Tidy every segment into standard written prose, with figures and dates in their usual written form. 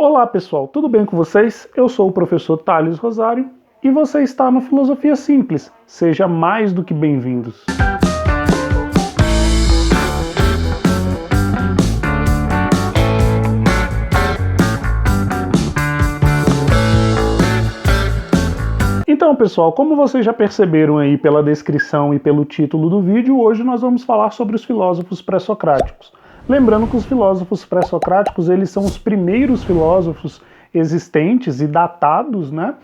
Olá pessoal, tudo bem com vocês? Eu sou o professor Thales Rosário e você está no Filosofia Simples. Seja mais do que bem-vindos. Então pessoal, como vocês já perceberam aí pela descrição e pelo título do vídeo, hoje nós vamos falar sobre os filósofos pré-socráticos. Lembrando que os filósofos pré-socráticos, eles são os primeiros filósofos existentes e datados, né?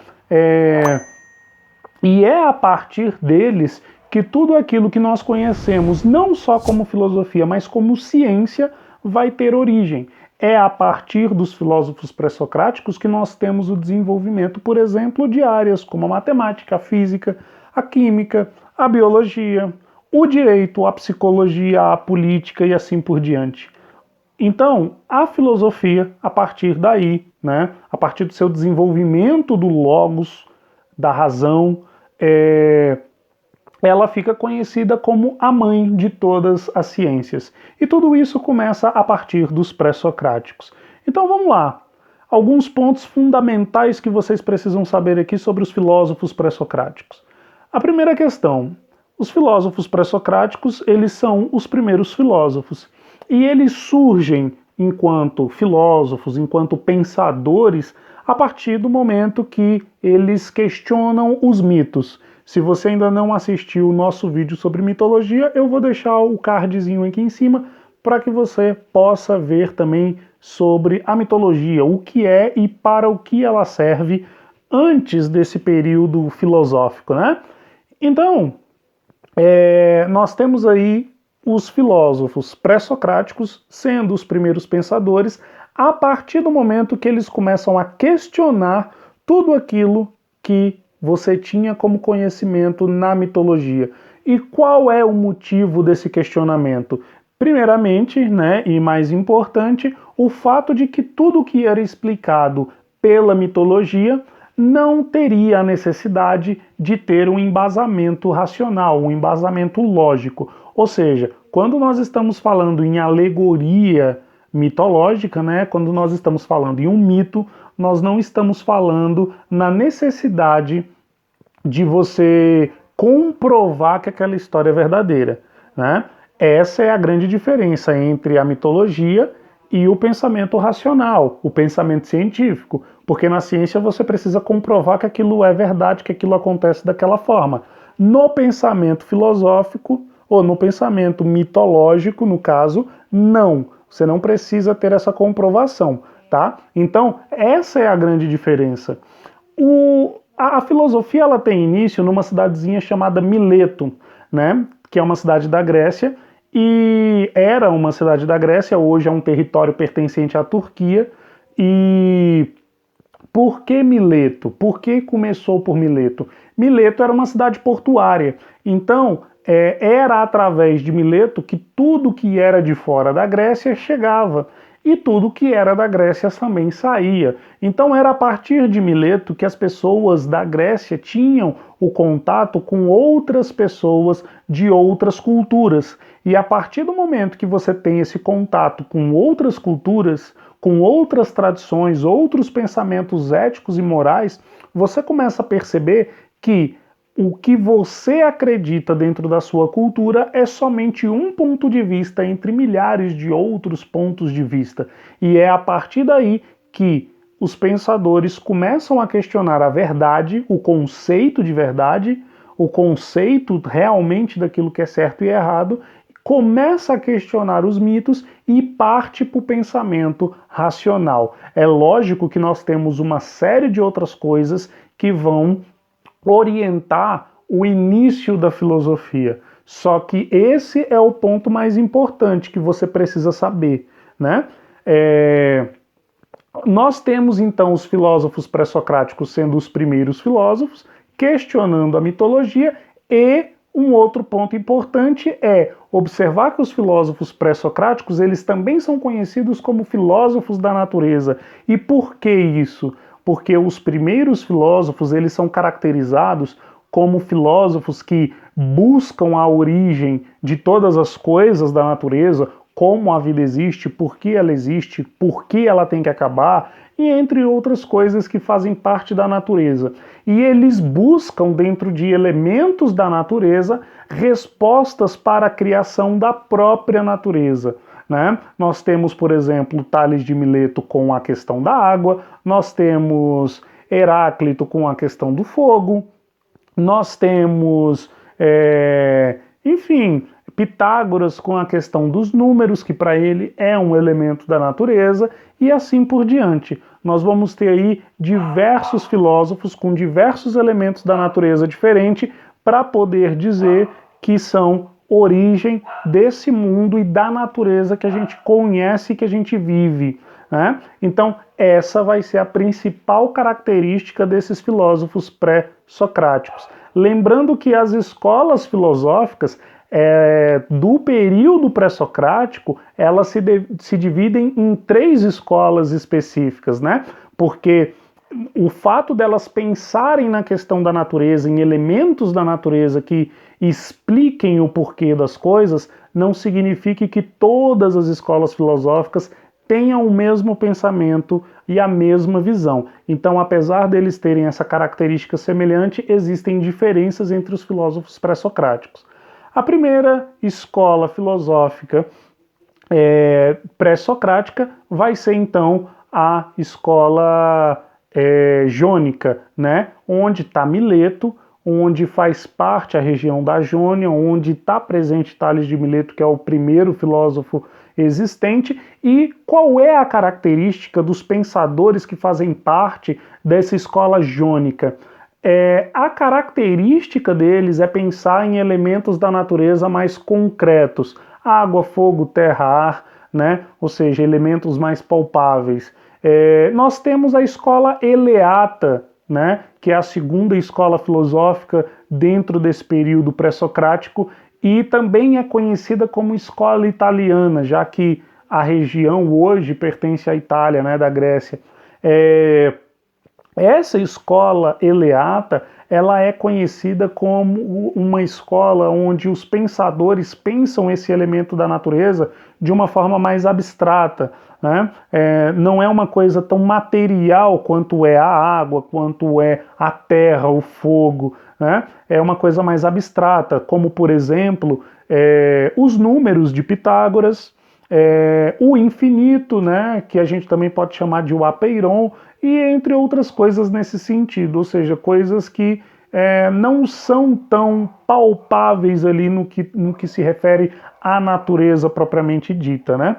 E é a partir deles que tudo aquilo que nós conhecemos, não só como filosofia, mas como ciência, vai ter origem. É a partir dos filósofos pré-socráticos que nós temos o desenvolvimento, por exemplo, de áreas como a matemática, a física, a química, a biologia, o direito, a psicologia, a política e assim por diante. Então, a filosofia, a partir daí, né, a partir do seu desenvolvimento do logos, da razão, ela fica conhecida como a mãe de todas as ciências. E tudo isso começa a partir dos pré-socráticos. Então vamos lá. Alguns pontos fundamentais que vocês precisam saber aqui sobre os filósofos pré-socráticos. A primeira questão: os filósofos pré-socráticos, eles são os primeiros filósofos. E eles surgem enquanto filósofos, enquanto pensadores, a partir do momento que eles questionam os mitos. Se você ainda não assistiu o nosso vídeo sobre mitologia, eu vou deixar o cardzinho aqui em cima para que você possa ver também sobre a mitologia, o que é e para o que ela serve antes desse período filosófico, né? Então, nós temos aí os filósofos pré-socráticos sendo os primeiros pensadores a partir do momento que eles começam a questionar tudo aquilo que você tinha como conhecimento na mitologia. E qual é o motivo desse questionamento? Primeiramente, né, e mais importante, o fato de que tudo que era explicado pela mitologia não teria a necessidade de ter um embasamento racional, um embasamento lógico. Ou seja, quando nós estamos falando em alegoria mitológica, né, quando nós estamos falando em um mito, nós não estamos falando na necessidade de você comprovar que aquela história é verdadeira, né? Essa é a grande diferença entre a mitologia e o pensamento racional, o pensamento científico, porque na ciência você precisa comprovar que aquilo é verdade, que aquilo acontece daquela forma. No pensamento filosófico, ou no pensamento mitológico, no caso, não. Você não precisa ter essa comprovação, tá? Então, essa é a grande diferença. A filosofia, ela tem início numa cidadezinha chamada Mileto, né? Que é uma cidade da Grécia, e era uma cidade da Grécia, hoje é um território pertencente à Turquia. E por que Mileto? Por que começou por Mileto? Mileto era uma cidade portuária, então era através de Mileto que tudo que era de fora da Grécia chegava, e tudo que era da Grécia também saía. Então era a partir de Mileto que as pessoas da Grécia tinham o contato com outras pessoas de outras culturas. E a partir do momento que você tem esse contato com outras culturas, com outras tradições, outros pensamentos éticos e morais, você começa a perceber que o que você acredita dentro da sua cultura é somente um ponto de vista entre milhares de outros pontos de vista. E é a partir daí que os pensadores começam a questionar a verdade, o conceito de verdade, o conceito realmente daquilo que é certo e errado, começa a questionar os mitos e parte para o pensamento racional. É lógico que nós temos uma série de outras coisas que vão orientar o início da filosofia. Só que esse é o ponto mais importante que você precisa saber, né? Nós temos então os filósofos pré-socráticos sendo os primeiros filósofos, questionando a mitologia, e um outro ponto importante é observar que os filósofos pré-socráticos, eles também são conhecidos como filósofos da natureza. E por que isso? Porque os primeiros filósofos, eles são caracterizados como filósofos que buscam a origem de todas as coisas da natureza, como a vida existe, por que ela tem que acabar, e entre outras coisas que fazem parte da natureza. E eles buscam, dentro de elementos da natureza, respostas para a criação da própria natureza. Né? Nós temos, por exemplo, Tales de Mileto com a questão da água, nós temos Heráclito com a questão do fogo, nós temos, enfim, Pitágoras com a questão dos números, que para ele é um elemento da natureza, e assim por diante. Nós vamos ter aí diversos filósofos com diversos elementos da natureza diferente para poder dizer que são origem desse mundo e da natureza que a gente conhece e que a gente vive. Né? Então, essa vai ser a principal característica desses filósofos pré-socráticos. Lembrando que as escolas filosóficas do período pré-socrático, elas se dividem em 3 escolas específicas, né? Porque o fato delas pensarem na questão da natureza, em elementos da natureza que expliquem o porquê das coisas, não significa que todas as escolas filosóficas tenham o mesmo pensamento e a mesma visão. Então, apesar deles terem essa característica semelhante, existem diferenças entre os filósofos pré-socráticos. A primeira escola filosófica pré-socrática vai ser, então, a escola jônica, né? Onde está Mileto, onde faz parte a região da Jônia, onde está presente Tales de Mileto, que é o primeiro filósofo existente. E qual é a característica dos pensadores que fazem parte dessa escola jônica? A característica deles é pensar em elementos da natureza mais concretos, água, fogo, terra, ar, né? Ou seja, elementos mais palpáveis. Nós temos a escola eleata, né? Que é a segunda escola filosófica dentro desse período pré-socrático e também é conhecida como escola italiana, já que a região hoje pertence à Itália, né? Da Grécia. Essa escola eleata, ela é conhecida como uma escola onde os pensadores pensam esse elemento da natureza de uma forma mais abstrata, né? Não é uma coisa tão material quanto é a água, quanto é a terra, o fogo, né? É uma coisa mais abstrata, como, por exemplo, os números de Pitágoras, o infinito, né? Que a gente também pode chamar de o apeiron, e entre outras coisas nesse sentido, ou seja, coisas que não são tão palpáveis ali no que se refere à natureza propriamente dita, né?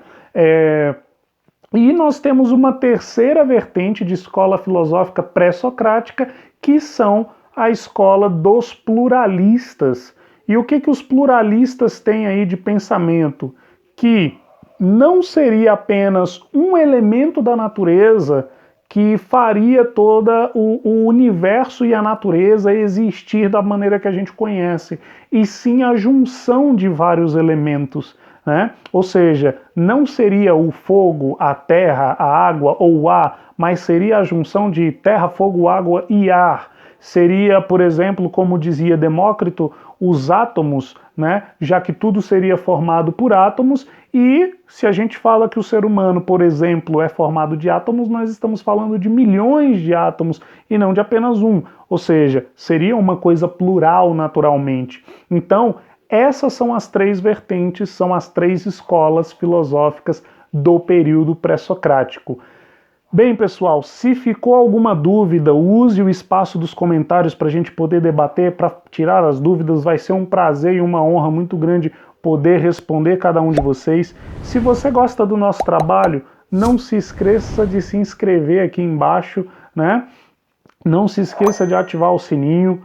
E nós temos uma terceira vertente de escola filosófica pré-socrática, que são a escola dos pluralistas. E o que os pluralistas têm aí de pensamento? Que não seria apenas um elemento da natureza que faria todo o universo e a natureza existir da maneira que a gente conhece, e sim a junção de vários elementos, né? Ou seja, não seria o fogo, a terra, a água ou o ar, mas seria a junção de terra, fogo, água e ar. Seria, por exemplo, como dizia Demócrito, os átomos, né? Já que tudo seria formado por átomos, e se a gente fala que o ser humano, por exemplo, é formado de átomos, nós estamos falando de milhões de átomos e não de apenas um. Ou seja, seria uma coisa plural naturalmente. Então, essas são as 3 vertentes, são as 3 escolas filosóficas do período pré-socrático. Bem, pessoal, se ficou alguma dúvida, use o espaço dos comentários para a gente poder debater, para tirar as dúvidas. Vai ser um prazer e uma honra muito grande poder responder cada um de vocês. Se você gosta do nosso trabalho, não se esqueça de se inscrever aqui embaixo, né? Não se esqueça de ativar o sininho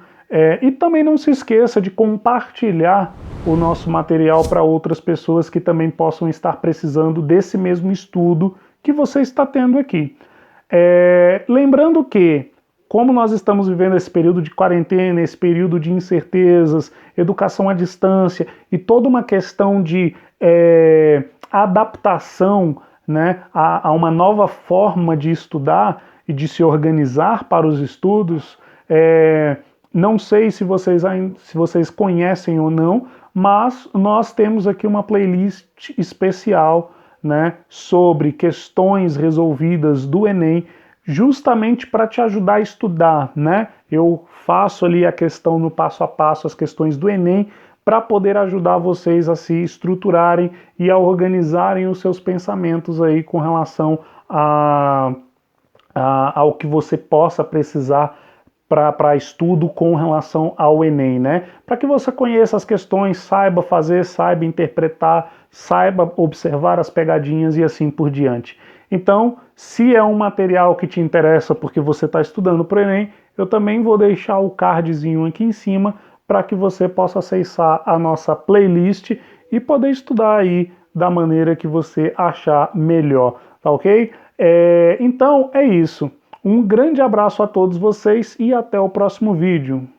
e também não se esqueça de compartilhar o nosso material para outras pessoas que também possam estar precisando desse mesmo estudo que você está tendo aqui. Lembrando que, como nós estamos vivendo esse período de quarentena, esse período de incertezas, educação à distância e toda uma questão de adaptação, né, a uma nova forma de estudar e de se organizar para os estudos, não sei se vocês conhecem ou não, mas nós temos aqui uma playlist especial, né, sobre questões resolvidas do Enem, justamente para te ajudar a estudar, né? Eu faço ali a questão no passo a passo, as questões do Enem, para poder ajudar vocês a se estruturarem e a organizarem os seus pensamentos aí com relação ao que você possa precisar para estudo com relação ao Enem, né? Para que você conheça as questões, saiba fazer, saiba interpretar, saiba observar as pegadinhas e assim por diante. Então, se é um material que te interessa porque você está estudando para o Enem, eu também vou deixar o cardzinho aqui em cima para que você possa acessar a nossa playlist e poder estudar aí da maneira que você achar melhor, tá ok? Então é isso. Um grande abraço a todos vocês e até o próximo vídeo.